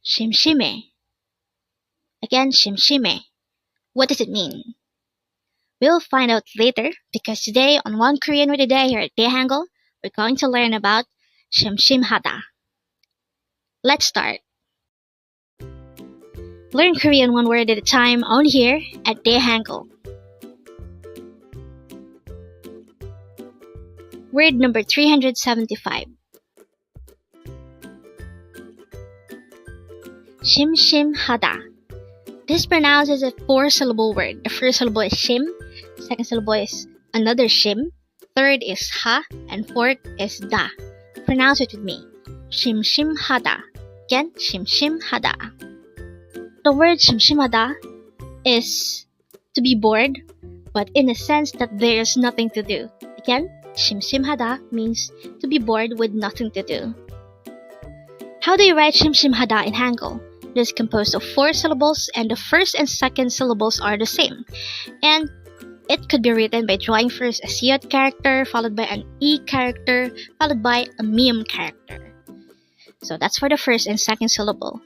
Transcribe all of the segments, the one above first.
심심해. Again, 심심해. What does it mean? We'll find out later because today on One Korean with a Day here at Dae-Hangul, we're going to learn about 심심하다. Let's start. Learn Korean one word at a time only here at Dae-Hangul. Word number 375. 심심하다. This is pronounced as a 4-syllable word. The first syllable is shim, second syllable is another shim, third is ha, and fourth is da. Pronounce it with me. 심심하다. Again, 심심하다. The word 심심하다 is to be bored, but in a sense that there is nothing to do. Again, 심심하다 means to be bored with nothing to do. How do you write 심심하다 in Hangul? It is composed of 4 syllables and the first and second syllables are the same. And it could be written by drawing first a siyot character followed by an e character followed by a miem character. So that's for the first and second syllable.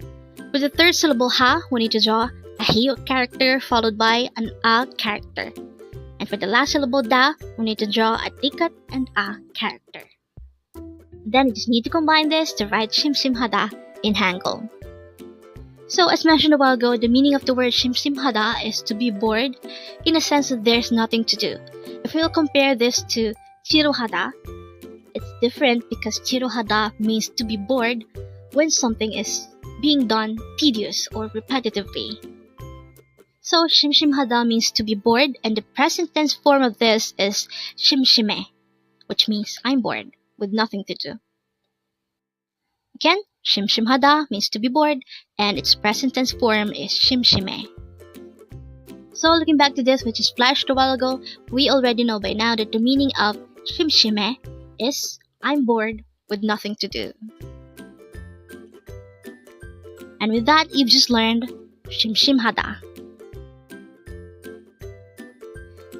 For the third syllable ha, we need to draw a hiyot character followed by an a character. And for the last syllable da, we need to draw a tikat and a character. Then we just need to combine this to write 심심하다 in Hangul. So as mentioned a while ago, the meaning of the word 심심하다 is to be bored in a sense that there's nothing to do. If we'll compare this to 지루하다, it's different because 지루하다 means to be bored when something is being done tedious or repetitively. So 심심하다 means to be bored, and the present tense form of this is 심심해, which means I'm bored with nothing to do. Again, 심심하다 means to be bored, and its present tense form is 심심해. So looking back to this, which is flashed a while ago, we already know by now that the meaning of 심심해 is I'm bored with nothing to do. And with that, you've just learned 심심하다.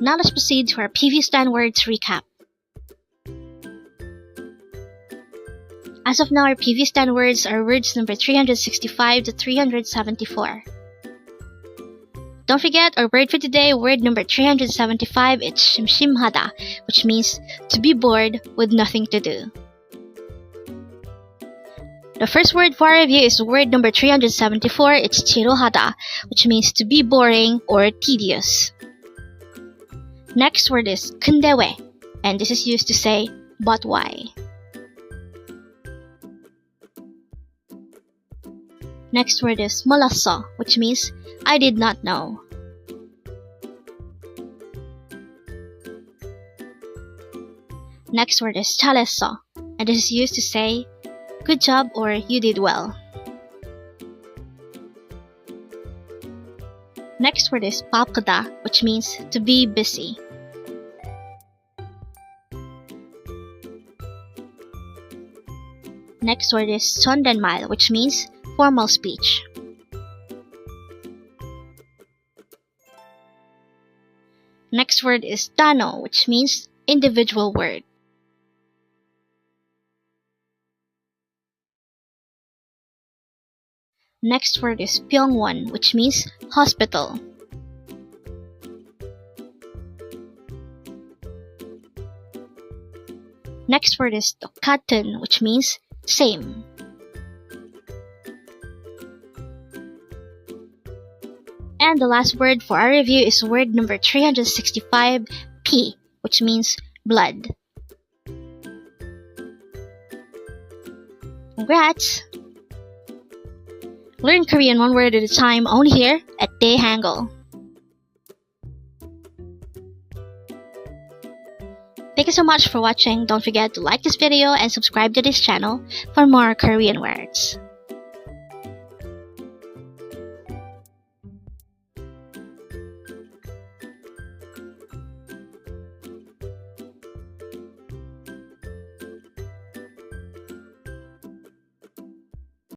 Now let's proceed to our previous 10 words recap. As of now, our previous 10 words are words number 365 to 374. Don't forget, our word for today, word number 375, it's 심심하다, which means to be bored with nothing to do. The first word for our review is word number 374, it's 지루하다, which means to be boring or tedious. Next word is 근데 왜, and this is used to say, but why. Next word is 몰랐어, which means I did not know. Next word is 잘했어, and this is used to say good job or you did well. Next word is 바쁘다, which means to be busy. Next word is 존댓말, which means formal speech. Next word is 단어, which means individual word. Next word is 병원, which means hospital. Next word is 똑같은, which means same. And the last word for our review is word number 365, P, which means blood. Congrats! Learn Korean one word at a time only here at Dae-Hangul. Thank you so much for watching. Don't forget to like this video and subscribe to this channel for more Korean words.